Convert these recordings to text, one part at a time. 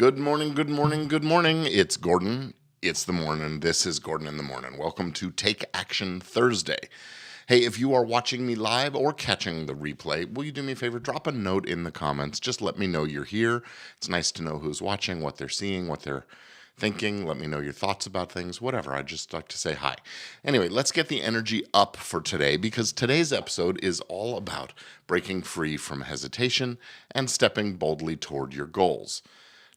Good morning, good morning, good morning. It's Gordon. It's the morning. This is Gordon in the Morning. Welcome to Take Action Thursday. Hey, if you are watching me live or catching the replay, will you do me a favor? Drop a note in the comments. Just let me know you're here. It's nice to know who's watching, what they're seeing, what they're thinking. Let me know your thoughts about things, whatever. I'd just like to say hi. Anyway, let's get the energy up for today because today's episode is all about breaking free from hesitation and stepping boldly toward your goals.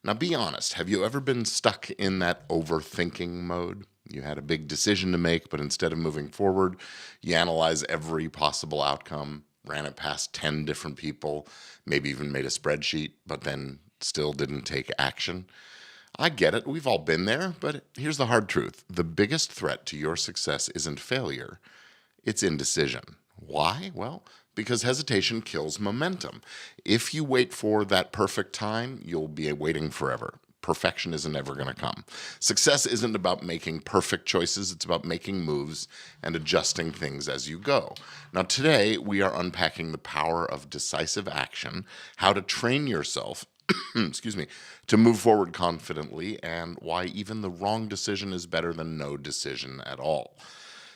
Now, be honest. Have you ever been stuck in that overthinking mode? You had a big decision to make, but instead of moving forward, you analyze every possible outcome, ran it past 10 different people, maybe even made a spreadsheet, but then still didn't take action. I get it. We've all been there, but here's the hard truth. The biggest threat to your success isn't failure, it's indecision. Why? Well, because hesitation kills momentum. If you wait for that perfect time, you'll be waiting forever. Perfection isn't ever going to come. Success isn't about making perfect choices. It's about making moves and adjusting things as you go. Now, today, we are unpacking the power of decisive action, how to train yourself excuse me, to move forward confidently, and why even the wrong decision is better than no decision at all.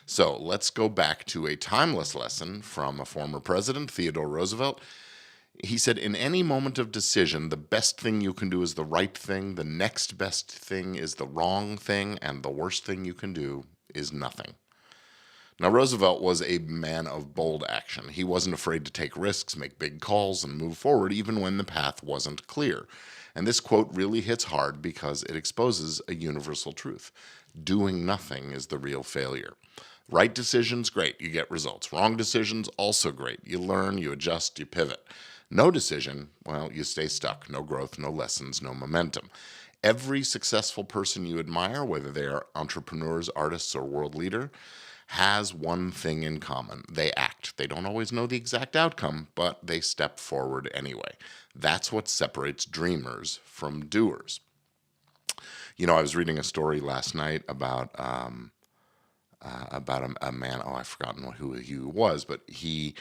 So let's go back to a timeless lesson from a former president, Theodore Roosevelt. He said, in any moment of decision, the best thing you can do is the right thing, the next best thing is the wrong thing, and the worst thing you can do is nothing. Now, Roosevelt was a man of bold action. He wasn't afraid to take risks, make big calls, and move forward even when the path wasn't clear. And this quote really hits hard because it exposes a universal truth. Doing nothing is the real failure. Right decisions, great, you get results. Wrong decisions, also great. You learn, you adjust, you pivot. No decision, well, you stay stuck. No growth, no lessons, no momentum. Every successful person you admire, whether they are entrepreneurs, artists, or world leader, has one thing in common. They act. They don't always know the exact outcome, but they step forward anyway. That's what separates dreamers from doers. You know, I was reading a story last night about a man. Oh, I've forgotten who he was, but he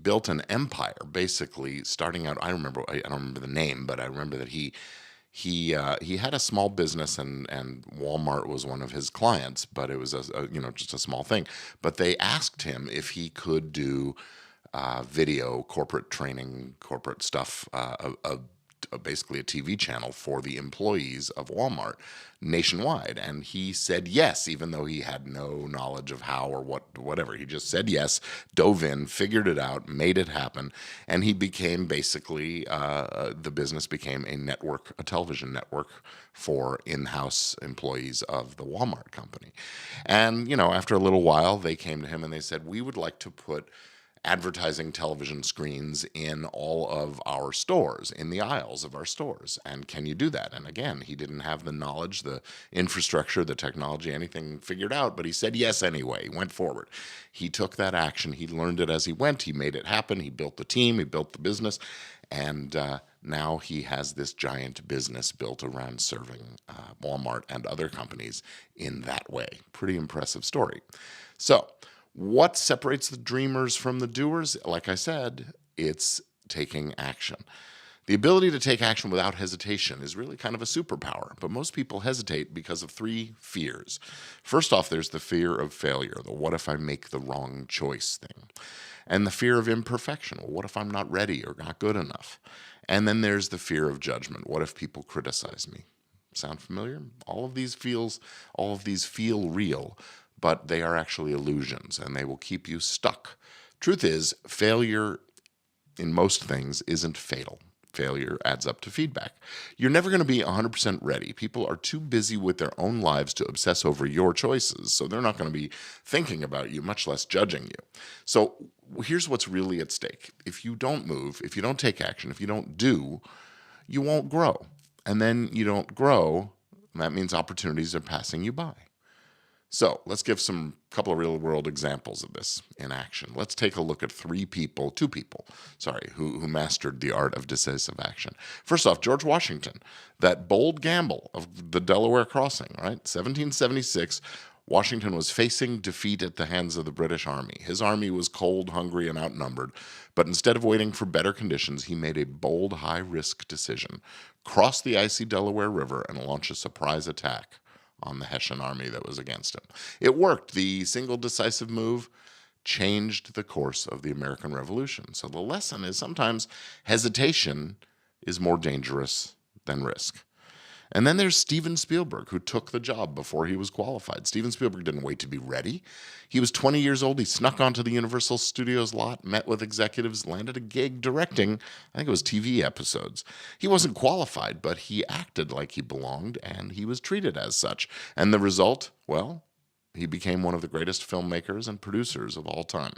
built an empire, basically starting out. I don't remember the name, but I remember that he had a small business, and Walmart was one of his clients, but it was just a small thing. But they asked him if he could do video, corporate training, corporate stuff, basically a TV channel for the employees of Walmart nationwide. And he said yes, even though he had no knowledge of how or whatever. He just said yes, dove in, figured it out, made it happen. And he became basically, the business became a television network for in-house employees of the Walmart company. And, after a little while, they came to him and they said, we would like to put advertising television screens in all of our stores, in the aisles of our stores. And can you do that? And again, he didn't have the knowledge, the infrastructure, the technology, anything figured out, but he said yes anyway. He went forward. He took that action. He learned it as he went. He made it happen. He built the team. He built the business. And now he has this giant business built around serving Walmart and other companies in that way. Pretty impressive story. So, what separates the dreamers from the doers? Like I said, it's taking action. The ability to take action without hesitation is really kind of a superpower, but most people hesitate because of three fears. First off, there's the fear of failure, the what if I make the wrong choice thing, and the fear of imperfection. Well, what if I'm not ready or not good enough? And then there's the fear of judgment. What if people criticize me? Sound familiar? All of these feel real, but they are actually illusions, and they will keep you stuck. Truth is, failure in most things isn't fatal. Failure adds up to feedback. You're never going to be 100% ready. People are too busy with their own lives to obsess over your choices, so they're not going to be thinking about you, much less judging you. So here's what's really at stake. If you don't move, if you don't take action, if you don't do, you won't grow. And then you don't grow, and that means opportunities are passing you by. So let's give couple of real world examples of this in action. Let's take a look at two people, who mastered the art of decisive action. First off, George Washington, that bold gamble of the Delaware crossing, right? 1776, Washington was facing defeat at the hands of the British Army. His army was cold, hungry, and outnumbered, but instead of waiting for better conditions, he made a bold, high-risk decision. cross the icy Delaware River and launch a surprise attack on the Hessian army that was against him. It worked. The single decisive move changed the course of the American Revolution. So the lesson is sometimes hesitation is more dangerous than risk. And then there's Steven Spielberg, who took the job before he was qualified. Steven Spielberg didn't wait to be ready. He was 20 years old. He snuck onto the Universal Studios lot, met with executives, landed a gig directing, I think it was TV episodes. He wasn't qualified, but he acted like he belonged, and he was treated as such. And the result, well, he became one of the greatest filmmakers and producers of all time.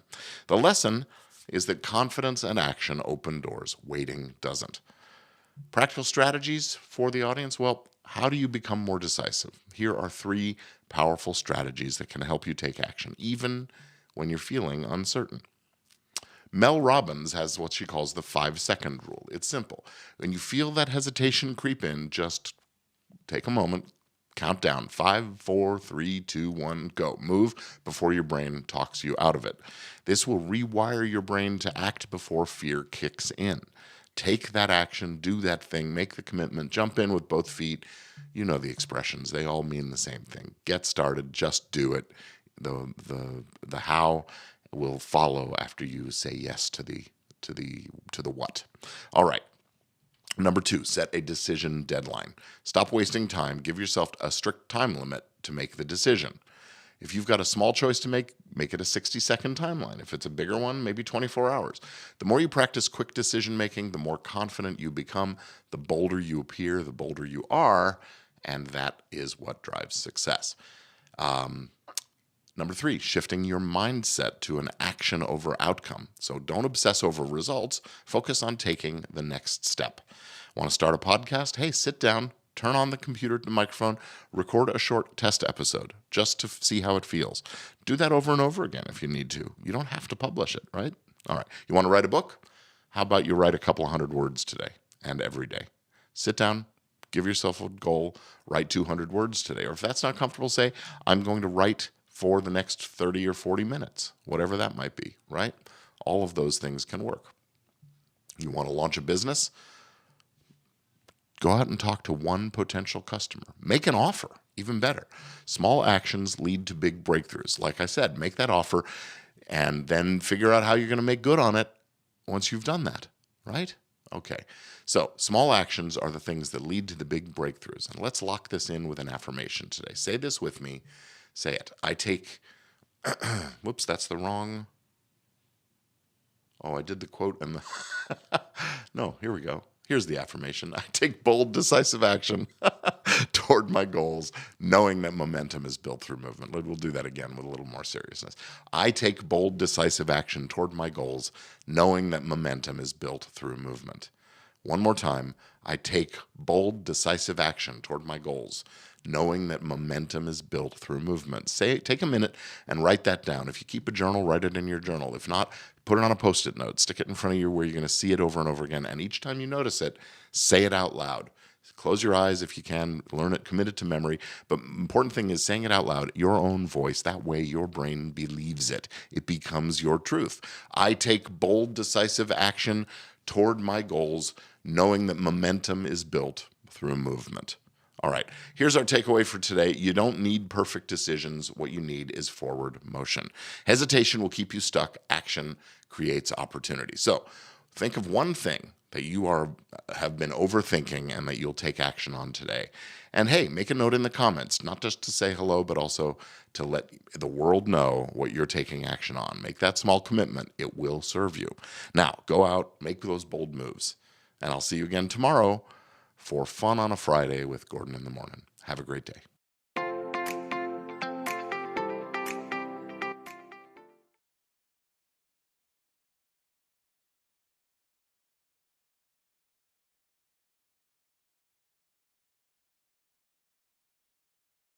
The lesson is that confidence and action open doors. Waiting doesn't. Practical strategies for the audience? Well, how do you become more decisive? Here are 3 powerful strategies that can help you take action, even when you're feeling uncertain. Mel Robbins has what she calls the 5-second rule. It's simple. When you feel that hesitation creep in, just take a moment, count down. 5, 4, 3, 2, 1, go. Move before your brain talks you out of it. This will rewire your brain to act before fear kicks in. Take that action, do that thing, make the commitment, jump in with both feet. You know the expressions, they all mean the same thing. Get started, just do it. The how will follow after you say yes to the what. All right. Number 2, set a decision deadline. Stop wasting time. Give yourself a strict time limit to make the decision. If you've got a small choice to make it a 60-second timeline. If it's a bigger one, maybe 24 hours. The more you practice quick decision making, the more confident you become, the bolder you appear, the bolder you are, and that is what drives success. Number 3, shifting your mindset to an action over outcome. So don't obsess over results. Focus on taking the next step. Want to start a podcast? Hey, sit down. Turn on the computer, the microphone, record a short test episode just to see how it feels. Do that over and over again if you need to. You don't have to publish it, right? All right. You want to write a book? How about you write a couple of 100 words today and every day? Sit down, give yourself a goal, write 200 words today. Or if that's not comfortable, say, I'm going to write for the next 30 or 40 minutes, whatever that might be, right? All of those things can work. You want to launch a business? Go out and talk to one potential customer. Make an offer, even better. Small actions lead to big breakthroughs. Like I said, make that offer and then figure out how you're going to make good on it once you've done that, right? Okay, so small actions are the things that lead to the big breakthroughs. And let's lock this in with an affirmation today. Say this with me. Say it. I take, whoops, that's the wrong. Oh, I did the quote and the, no, here we go. Here's the affirmation. I take bold, decisive action toward my goals, knowing that momentum is built through movement. We'll do that again with a little more seriousness. I take bold, decisive action toward my goals, knowing that momentum is built through movement. One more time. I take bold, decisive action toward my goals, knowing that momentum is built through movement. Take a minute and write that down. If you keep a journal, write it in your journal. If not, put it on a Post-it note. Stick it in front of you where you're going to see it over and over again. And each time you notice it, say it out loud. Close your eyes if you can. Learn it. Commit it to memory. But important thing is saying it out loud, your own voice. That way your brain believes it. It becomes your truth. I take bold, decisive action toward my goals, knowing that momentum is built through movement. All right, here's our takeaway for today. You don't need perfect decisions. What you need is forward motion. Hesitation will keep you stuck. Action creates opportunity. So think of one thing that you have been overthinking and that you'll take action on today. And hey, make a note in the comments, not just to say hello, but also to let the world know what you're taking action on. Make that small commitment. It will serve you. Now, go out, make those bold moves. And I'll see you again tomorrow for Fun on a Friday with Gordon in the Morning. Have a great day.